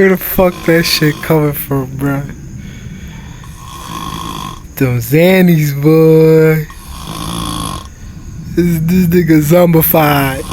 Where the fuck that shit coming from, bruh? Them Xannies, boy. This nigga zombified.